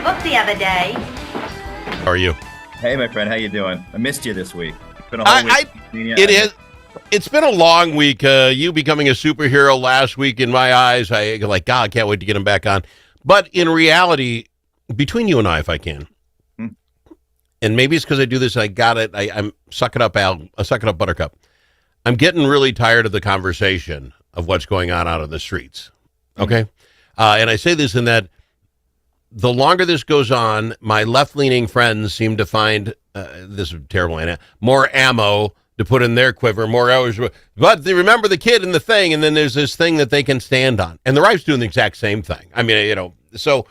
book the other day. How are you? Hey, my friend, how you doing? I missed you this week. It's been a whole week. It's been a long week. You becoming a superhero last week in my eyes. I God, can't wait to get him back on. But in reality, between you and I, if I can, and maybe it's because I do this, I got it. I'm suck it up, Al. Suck it up, Buttercup. I'm getting really tired of the conversation of what's going on out of the streets. Okay, and I say this in that the longer this goes on, my left-leaning friends seem to find this is terrible, Anna, more ammo to put in their quiver, more hours. But they remember the kid and the thing, and then there's this thing that they can stand on. And the right's doing the exact same thing. I mean, so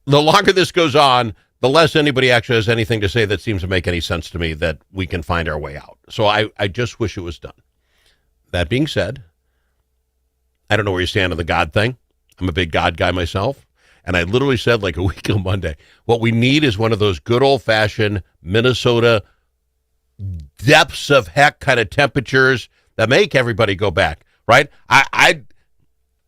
the longer this goes on, the less anybody actually has anything to say that seems to make any sense to me that we can find our way out. So I just wish it was done. That being said, I don't know where you stand on the God thing. I'm a big God guy myself. And I literally said like a week on Monday, what we need is one of those good old-fashioned Minnesota depths of heck kind of temperatures that make everybody go back, right?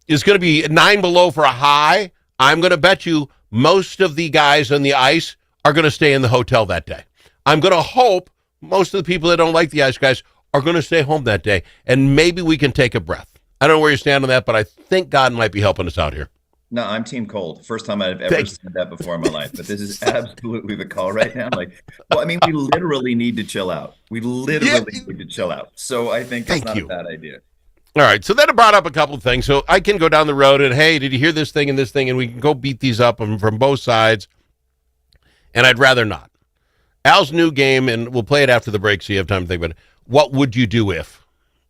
It's going to be 9 below for a high. I'm going to bet you most of the guys on the ice are going to stay in the hotel that day. I'm going to hope most of the people that don't like the ice guys are going to stay home that day, and maybe we can take a breath. I don't know where you stand on that, but I think God might be helping us out here. No, I'm team cold. First time I've ever said that before in my life, but this is absolutely the call right now. We literally need to chill out. We literally need to chill out. So I think it's not a bad idea. All right. So then it brought up a couple of things. So I can go down the road and, hey, did you hear this thing and this thing? And we can go beat these up from both sides. And I'd rather not. Al's new game, and we'll play it after the break so you have time to think about it. What would you do if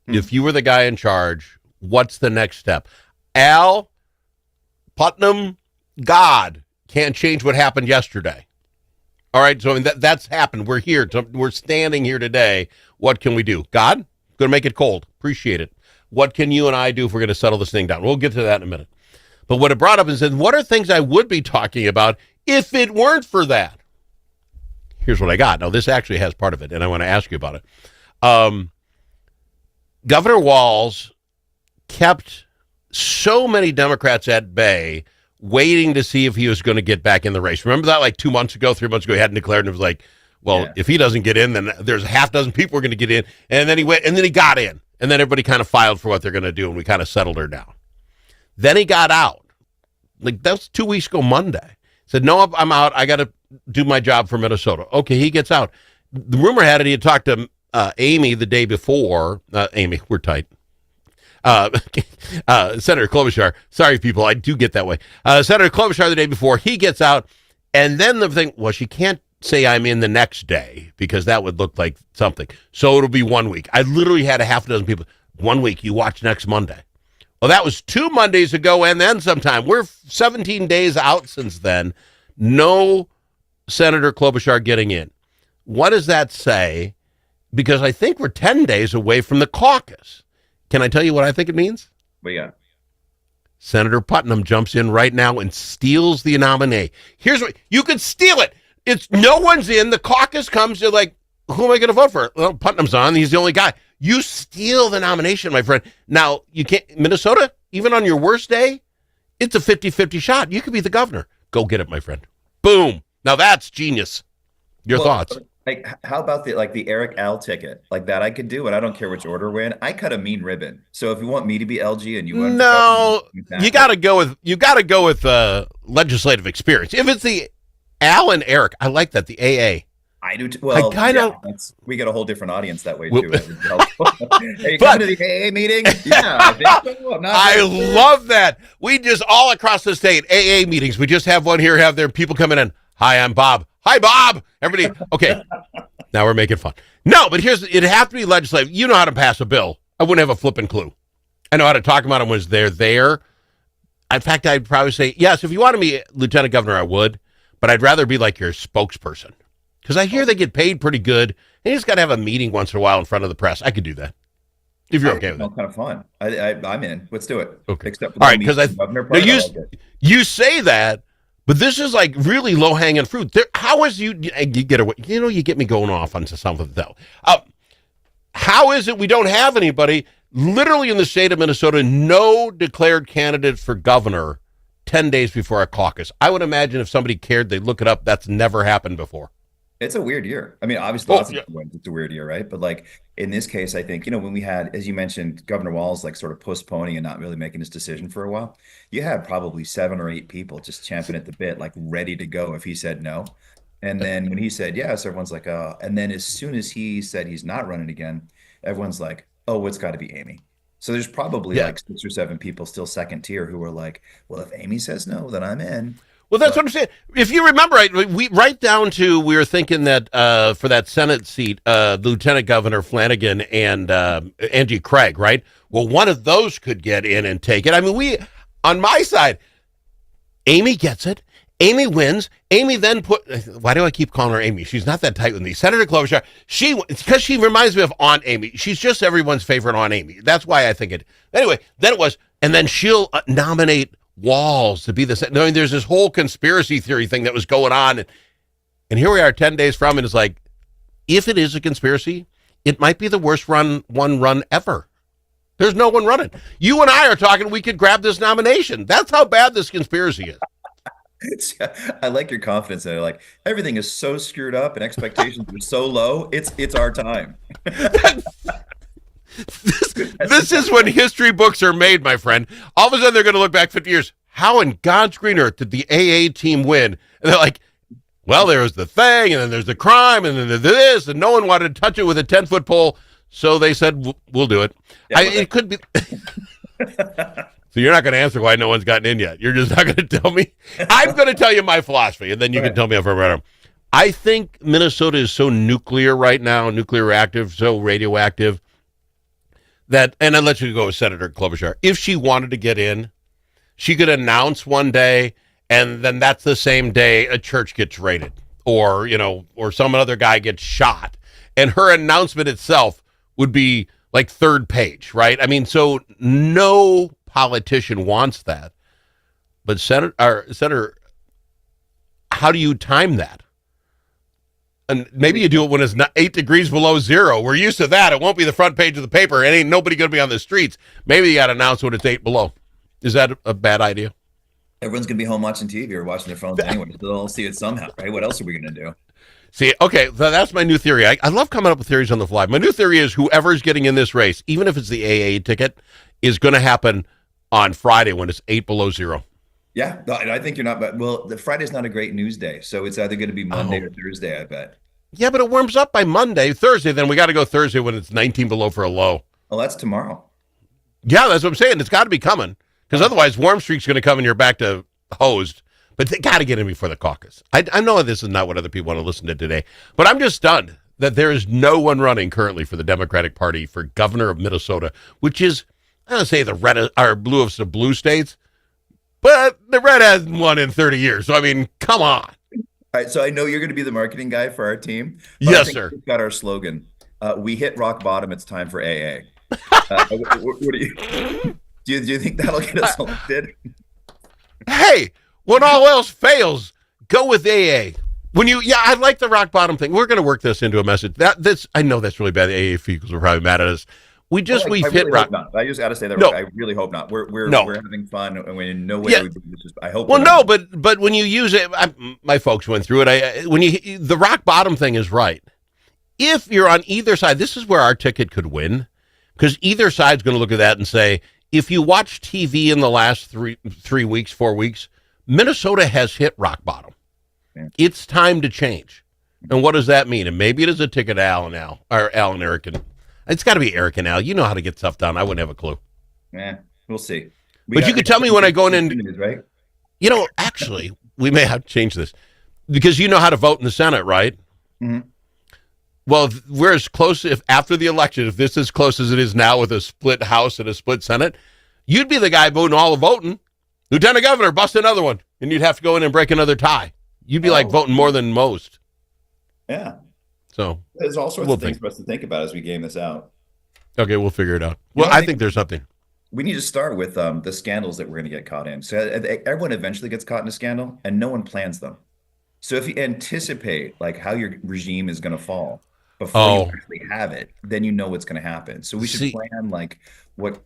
you were the guy in charge? What's the next step? Al Putnam, God can't change what happened yesterday. All right, so that's happened. We're here. We're standing here today. What can we do? God, going to make it cold. Appreciate it. What can you and I do if we're going to settle this thing down? We'll get to that in a minute. But what it brought up and said, what are things I would be talking about if it weren't for that? Here's what I got. Now, this actually has part of it, and I want to ask you about it. Governor Walz kept so many Democrats at bay waiting to see if he was going to get back in the race. Remember that like 2 months ago, 3 months ago, he hadn't declared, and it was like, well, if he doesn't get in, then there's a half dozen people are going to get in. And then he went, and then he got in. And then everybody kind of filed for what they're going to do, and we kind of settled her down. Then he got out. Like, that was 2 weeks ago Monday. Said, no, I'm out. I got to do my job for Minnesota. Okay, he gets out. The rumor had it he had talked to Amy the day before. Amy, we're tight. Senator Klobuchar. Sorry, people, I do get that way. Senator Klobuchar the day before, he gets out, and then the thing, well, she can't say I'm in the next day because that would look like something. So it'll be 1 week. I literally had a half a dozen people. 1 week, you watch next Monday. Well, that was 2 Mondays ago, and then sometime. We're 17 days out since then. No Senator Klobuchar getting in. What does that say? Because I think we're 10 days away from the caucus. Can I tell you what I think it means? Well, yeah. Senator Putnam jumps in right now and steals the nominee. Here's what you could steal it. It's no one's in. The caucus comes. You're like, who am I going to vote for? Well, Putnam's on. He's the only guy. You steal the nomination, my friend. Now, you can't. Minnesota, even on your worst day, it's a 50-50 shot. You could be the governor. Go get it, my friend. Boom. Now that's genius. Your thoughts? Like, how about the Aric Al ticket? Like that I could do, and I don't care which order we're in. I cut a mean ribbon. So if you want me to be LG and you want you got to go with legislative experience. If it's the Al and Eric, I like that, the AA. I do. Well, we get a whole different audience that way too. Hey, come to the AA meeting? Yeah, I think so. I love that. We just all across the state AA meetings. We just have one here. Have their people coming in. Hi, I'm Bob. Hi, Bob. Everybody. Okay. Now we're making fun. No, but it'd have to be legislative. You know how to pass a bill. I wouldn't have a flipping clue. I know how to talk about them when they're there. In fact, I'd probably say, yes, if you wanted me lieutenant governor, I would. But I'd rather be like your spokesperson. Because I hear they get paid pretty good. And you just got to have a meeting once in a while in front of the press. I could do that. If you're okay with it. Kind of fun. I'm in. Let's do it. Okay. Except all right, because you say that, but this is like really low-hanging fruit. How is you get away? You get me going off onto something though. How is it we don't have anybody literally in the state of Minnesota, no declared candidate for governor 10 days before a caucus. I would imagine if somebody cared, they'd look it up. That's never happened before. It's a weird year. I mean, obviously, lots of Yeah. ones. It's a weird year, right? But like in this case, I think, when we had, as you mentioned, Governor Walz like sort of postponing and not really making his decision for a while, you had probably 7 or 8 people just champing at the bit, like ready to go if he said no. And then when he said yes, everyone's like, oh. And then as soon as he said he's not running again, everyone's like, oh, it's got to be Amy. So there's probably Yeah. like 6 or 7 people still second tier who are like, well, if Amy says no, then I'm in. Well, that's But what I'm saying. If you remember, we right down to we were thinking that for that Senate seat, Lieutenant Governor Flanagan and Angie Craig, right? Well, one of those could get in and take it. I mean, we on my side, Amy gets it. Amy wins. Amy then why do I keep calling her Amy? She's not that tight with me. Senator Klobuchar, because she reminds me of Aunt Amy. She's just everyone's favorite Aunt Amy. That's why I think it. Anyway, then it was, and then she'll nominate Walz to be the. I mean, there's this whole conspiracy theory thing that was going on. And here we are 10 days from, and it's like, if it is a conspiracy, it might be the worst one run ever. There's no one running. You and I are talking, we could grab this nomination. That's how bad this conspiracy is. I like your confidence there. Like everything is so screwed up and expectations are so low. It's our time. This is when history books are made, my friend. All of a sudden, they're going to look back 50 years. How in God's green earth did the AA team win? And they're like, well, there was the thing, and then there's the crime, and then there's this, and no one wanted to touch it with a 10-foot pole, so they said, we'll do it. Yeah, It could be. So you're not going to answer why no one's gotten in yet. You're just not going to tell me. I'm going to tell you my philosophy, and then you can tell me if I'm right. I think Minnesota is so nuclear right now, nuclear active, so radioactive, that, and I'll let you go with Senator Klobuchar. If she wanted to get in, she could announce one day, and then that's the same day a church gets raided, or some other guy gets shot, and her announcement itself would be like third page, right? I mean, so no politician wants that. But Senator, how do you time that? And maybe you do it when it's not 8 degrees below zero. We're used to that. It won't be the front page of the paper. It ain't nobody going to be on the streets. Maybe you got to announce when it's 8 below. Is that a bad idea? Everyone's going to be home watching TV or watching their phones anyway. So they'll all see it somehow, right? What else are we going to do? See, okay, so that's my new theory. I love coming up with theories on the fly. My new theory is whoever's getting in this race, even if it's the AA ticket, is going to happen on Friday when it's 8 below zero. Yeah, I think you're not. But well, the Friday's not a great news day, so it's either going to be Monday or Thursday. I bet. Yeah, but it warms up by Monday, Thursday. Then we got to go Thursday when it's 19 below for a low. Well, that's tomorrow. Yeah, that's what I'm saying. It's got to be coming because otherwise, warm streak's going to come and you're back to hosed. But they got to get in before the caucus. I know this is not what other people want to listen to today, but I'm just stunned that there is no one running currently for the Democratic Party for governor of Minnesota, which is, I don't say the red or blue of some blue states, but the red hasn't won in 30 years. So, I mean, come on. All right, so I know you're going to be the marketing guy for our team. Yes, sir. We've got our slogan. We hit rock bottom. It's time for AA. What do you think that'll get us elected? Hey, when all else fails, go with AA. I like the rock bottom thing. We're going to work this into a message. I know that's really bad. The AA people are probably mad at us. We've hit rock. Not. I just got to say that. No. I really hope not. We're having fun, and we in no way. Yeah. I hope. Well, no, but when you use it, my folks went through it. The rock bottom thing is right. If you're on either side, this is where our ticket could win, because either side's going to look at that and say, if you watch TV in the last 3 weeks, 4 weeks, Minnesota has hit rock bottom. Yeah. It's time to change. And what does that mean? And maybe it is a ticket to Al and Aric. And it's got to be Aric and Al. You know how to get stuff done. I wouldn't have a clue. Yeah, we'll see. But you could tell me when I go in, right? Actually, we may have to change this because you know how to vote in the Senate, right? Mm-hmm. Well, if we're as close, if after the election, if this is as close as it is now with a split House and a split Senate, you'd be the guy voting all the voting. Lieutenant Governor, bust another one. And you'd have to go in and break another tie. You'd be like voting more than most. Yeah. So there's all sorts of things for us to think about as we game this out. Okay, we'll figure it out. Well, I think there's something. We need to start with the scandals that we're going to get caught in. So everyone eventually gets caught in a scandal, and no one plans them. So if you anticipate like how your regime is going to fall before you actually have it, then you know what's going to happen. So we should plan like what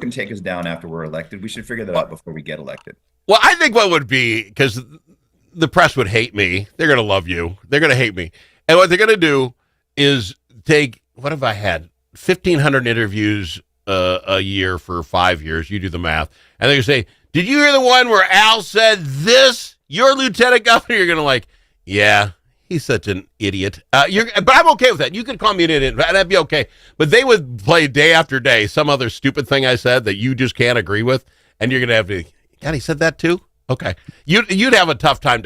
can take us down after we're elected. We should figure that out before we get elected. Well, I think what would be, because the press would hate me. They're going to love you. They're going to hate me. And what they're going to do is take, what have I had? 1,500 interviews a year for 5 years. You do the math. And they're going to say, did you hear the one where Al said this? You're lieutenant governor. You're going to like, yeah, he's such an idiot. But I'm okay with that. You could call me an idiot. That'd be okay. But they would play day after day some other stupid thing I said that you just can't agree with. And you're going to have to, God, he said that too? Okay. You'd have a tough time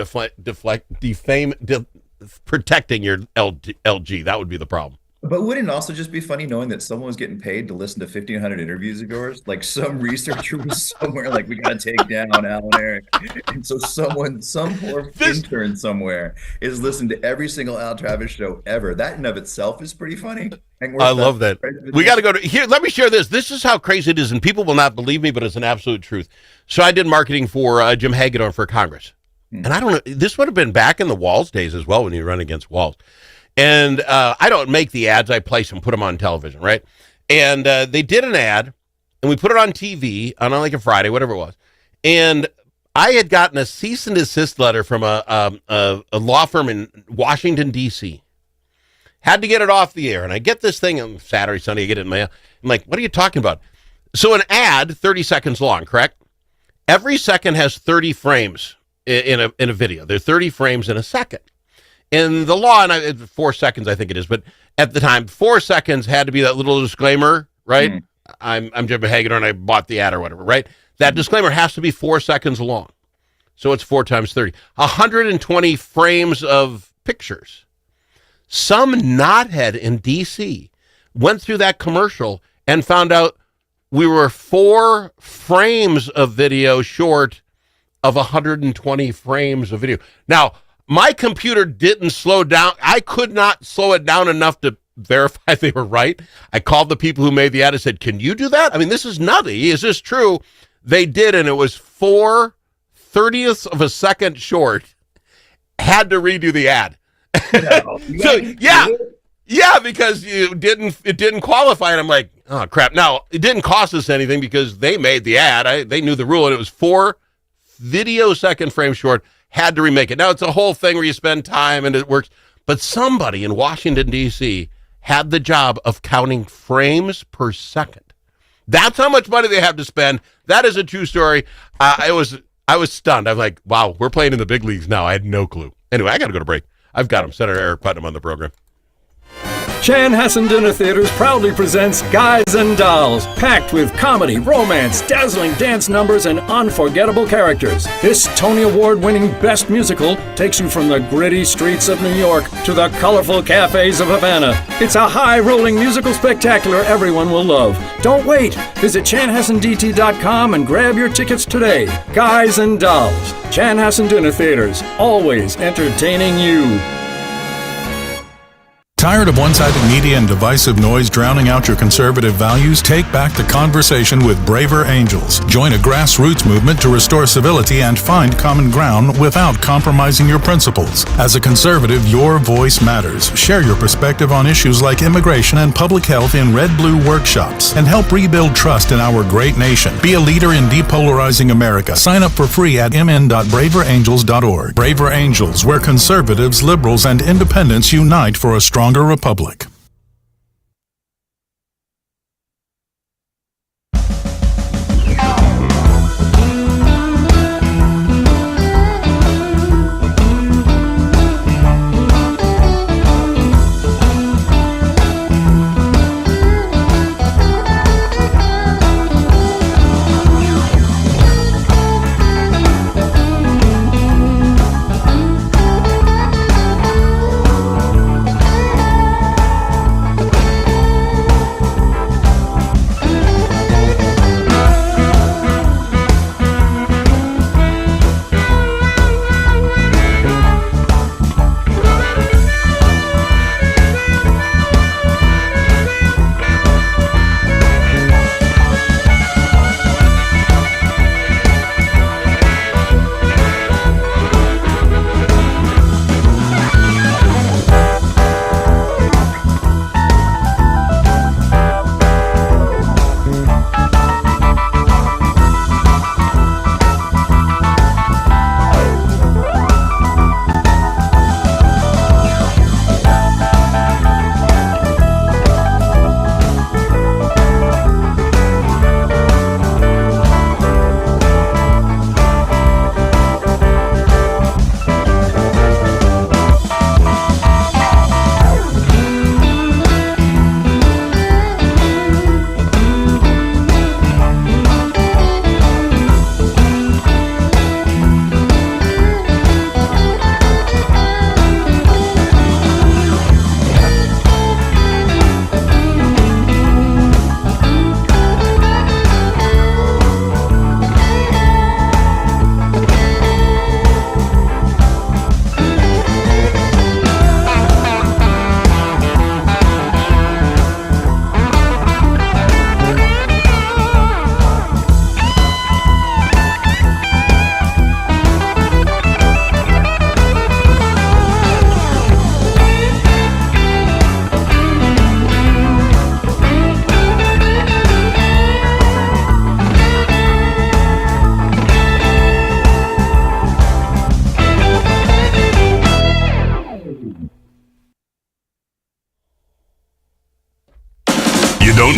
protecting your LG. That would be the problem. But wouldn't it also just be funny knowing that someone was getting paid to listen to 1,500 interviews of yours? Like some researcher was somewhere like, we got to take down Al and Aric. And so some poor intern somewhere is listening to every single Al Travis show ever. That in of itself is pretty funny. I love that. We got to go to here. Let me share this. This is how crazy it is. And people will not believe me, but it's an absolute truth. So I did marketing for Jim Hagedorn for Congress. And I don't know, this would have been back in the Walz days as well when you run against Walz. And I don't make the ads. I place them, put them on television, right? And they did an ad, and we put it on TV on like a Friday, whatever it was. And I had gotten a cease and desist letter from a law firm in Washington, D.C. Had to get it off the air. And I get this thing on Saturday, Sunday, I get it in mail. I'm like, what are you talking about? So an ad, 30 seconds long, correct? Every second has 30 frames in a video. There are 30 frames in a second. In the law, and 4 seconds, I think it is, but at the time, 4 seconds had to be that little disclaimer, right? I'm Jim Hagedorn, and I bought the ad or whatever, right? That disclaimer has to be 4 seconds long. So it's 4 times 30. 120 frames of pictures. Some knothead in D.C. went through that commercial and found out we were 4 frames of video short of 120 frames of video. Now, my computer didn't slow down. I could not slow it down enough to verify they were right. I called the people who made the ad and said, can you do that? I mean, this is nutty. Is this true? They did, and it was 4/30ths of a second short. Had to redo the ad. No, yeah, because it didn't qualify. And I'm like, oh, crap. Now, it didn't cost us anything because they made the ad. They knew the rule, and it was 4 video second frame short. Had to remake it. Now, it's a whole thing where you spend time and it works. But somebody in Washington, D.C. had the job of counting frames per second. That's how much money they have to spend. That is a true story. I was stunned. I'm like, wow, we're playing in the big leagues now. I had no clue. Anyway, I got to go to break. I've got him, Senator Aric Putnam, on the program. Chanhassen Dinner Theaters proudly presents Guys and Dolls, packed with comedy, romance, dazzling dance numbers, and unforgettable characters. This Tony Award-winning Best Musical takes you from the gritty streets of New York to the colorful cafes of Havana. It's a high-rolling musical spectacular everyone will love. Don't wait. Visit chanhassendt.com and grab your tickets today. Guys and Dolls. Chanhassen Dinner Theaters, always entertaining you. Tired of one-sided media and divisive noise drowning out your conservative values? Take back the conversation with Braver Angels. Join a grassroots movement to restore civility and find common ground without compromising your principles. As a conservative, your voice matters. Share your perspective on issues like immigration and public health in Red Blue workshops and help rebuild trust in our great nation. Be a leader in depolarizing America. Sign up for free at mn.braverangels.org. Braver Angels, where conservatives, liberals, and independents unite for a stronger republic.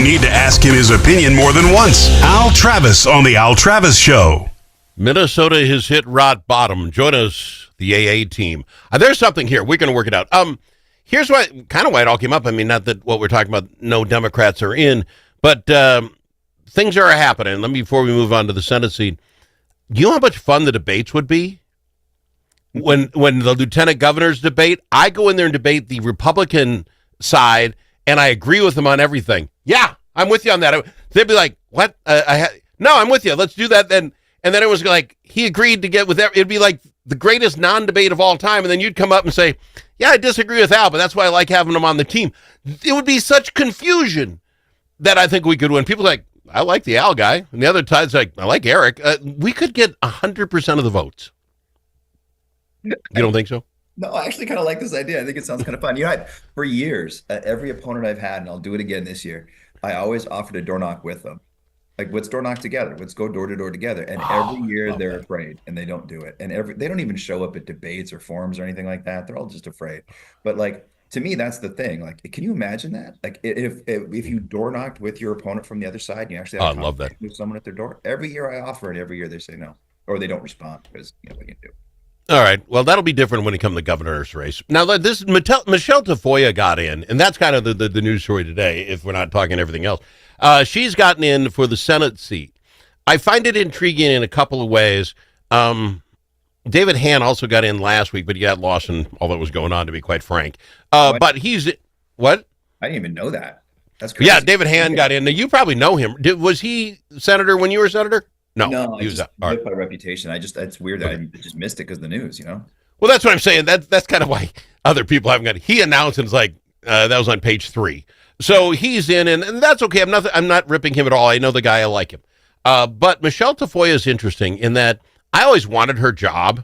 need to ask him his opinion more than once. Al Travis on The Al Travis Show. Minnesota has hit rock bottom. Join us, the AA team. There's something here. We're going to work it out. Here's why it all came up. I mean, not that what we're talking about, no Democrats are in, but things are happening. Let me, before we move on to the Senate seat, do you know how much fun the debates would be? When the lieutenant governors debate, I go in there and debate the Republican side, and I agree with them on everything. Yeah, I'm with you on that. They'd be like, what? No, I'm with you. Let's do that then. And then it was like, he agreed to get with that. It'd be like the greatest non-debate of all time. And then you'd come up and say, yeah, I disagree with Al, but that's why I like having him on the team. It would be such confusion that I think we could win. People are like, I like the Al guy. And the other side's like, I like Aric. We could get 100% of the votes. You don't think so? No, I actually kind of like this idea. I think it sounds kind of fun. You know, for years, every opponent I've had, and I'll do it again this year, I always offered a door knock with them. Like, let's door knock together. Let's go door to door together. And every year they're afraid and they don't do it. And they don't even show up at debates or forums or anything like that. They're all just afraid. But like, to me, that's the thing. Like, can you imagine that? Like, if you door knocked with your opponent from the other side, and you actually have I love that. with someone at their door. Every year I offer it. Every year they say no, or they don't respond because what you do. All right. Well, that'll be different when it comes to the governor's race. Now, this Michelle Tafoya got in, and that's kind of the news story today, if we're not talking everything else. She's gotten in for the Senate seat. I find it intriguing in a couple of ways. David Hann also got in last week, but he got lost in all that was going on, to be quite frank. But he's... What? I didn't even know that. That's crazy. Yeah, David Hann got in. Now, you probably know him. Was he senator when you were senator? No, he was just by reputation. It's weird that I just missed it because of the news, you know? Well, that's what I'm saying. That's kind of why other people haven't got it. He announced, and it's like, that was on page 3. So he's in, and that's okay. I'm not ripping him at all. I know the guy. I like him. But Michelle Tafoya is interesting in that I always wanted her job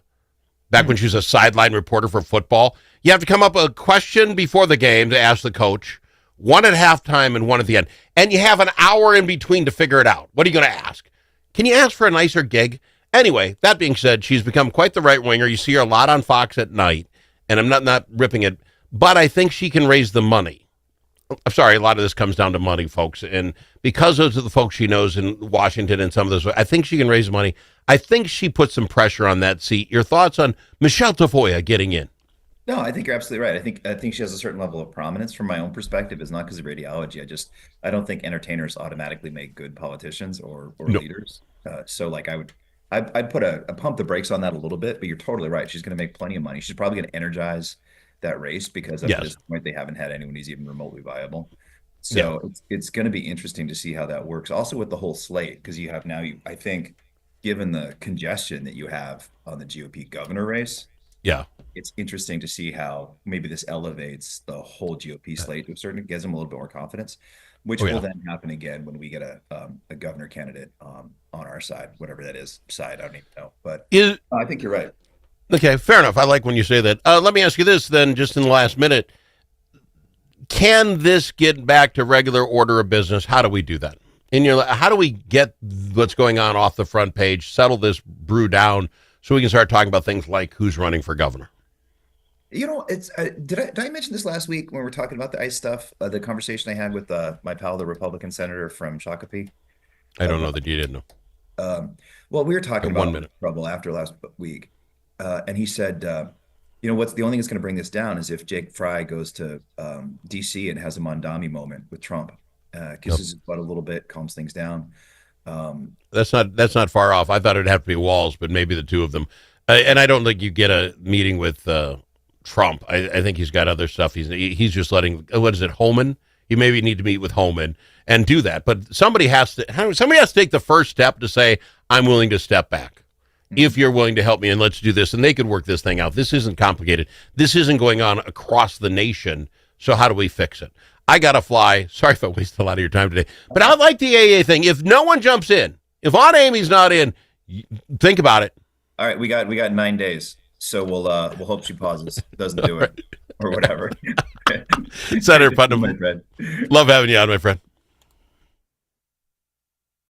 back when she was a sideline reporter for football. You have to come up with a question before the game to ask the coach, one at halftime and one at the end. And you have an hour in between to figure it out. What are you going to ask? Can you ask for a nicer gig? Anyway, that being said, she's become quite the right winger. You see her a lot on Fox at night, and I'm not ripping it, but I think she can raise the money. I'm sorry, a lot of this comes down to money, folks. And because those are the folks she knows in Washington and some of those, I think she can raise the money. I think she put some pressure on that seat. Your thoughts on Michelle Tafoya getting in? No, I think you're absolutely right. I think she has a certain level of prominence from my own perspective. It's not because of radiology. I don't think entertainers automatically make good politicians or leaders. So like I'd pump the brakes on that a little bit, but you're totally right. She's going to make plenty of money. She's probably going to energize that race because up to this point they haven't had anyone who's even remotely viable. So it's going to be interesting to see how that works. Also with the whole slate, because you have now, I think, given the congestion that you have on the GOP governor race, it's interesting to see how maybe this elevates the whole GOP slate to a certain, gives them a little bit more confidence, which will then happen again when we get a governor candidate on our side, whatever that is. I don't even know, but I think you're right. Okay, fair enough. I like when you say that. Let me ask you this then, just in the last minute. Can this get back to regular order of business? How do we do that? How do we get what's going on off the front page, settle this brew down so we can start talking about things like who's running for governor? You know, it's did I mention this last week when we were talking about the ICE stuff, the conversation I had with my pal, the Republican senator from Shakopee? I don't know that you didn't know. Well, we were talking about trouble after last week. And he said, what's the only thing that's going to bring this down is if Jake Fry goes to D.C. and has a Mondami moment with Trump, kisses his butt a little bit, calms things down. That's not far off. I thought it'd have to be Walz, but maybe the two of them. And I don't think you get a meeting with Trump. I think he's got other stuff. He's just letting, what is it, Homan? You maybe need to meet with Homan and do that. But somebody has to take the first step to say, I'm willing to step back. If you're willing to help me and let's do this, and they could work this thing out. This isn't complicated. This isn't going on across the nation. So how do we fix it? I got to fly. Sorry if I wasted a lot of your time today, but I like the AA thing. If no one jumps in, if Aunt Amy's not in, think about it. All right. We got 9 days. So we'll hope she pauses, doesn't do it or whatever. Senator Putnam, love having you on, my friend.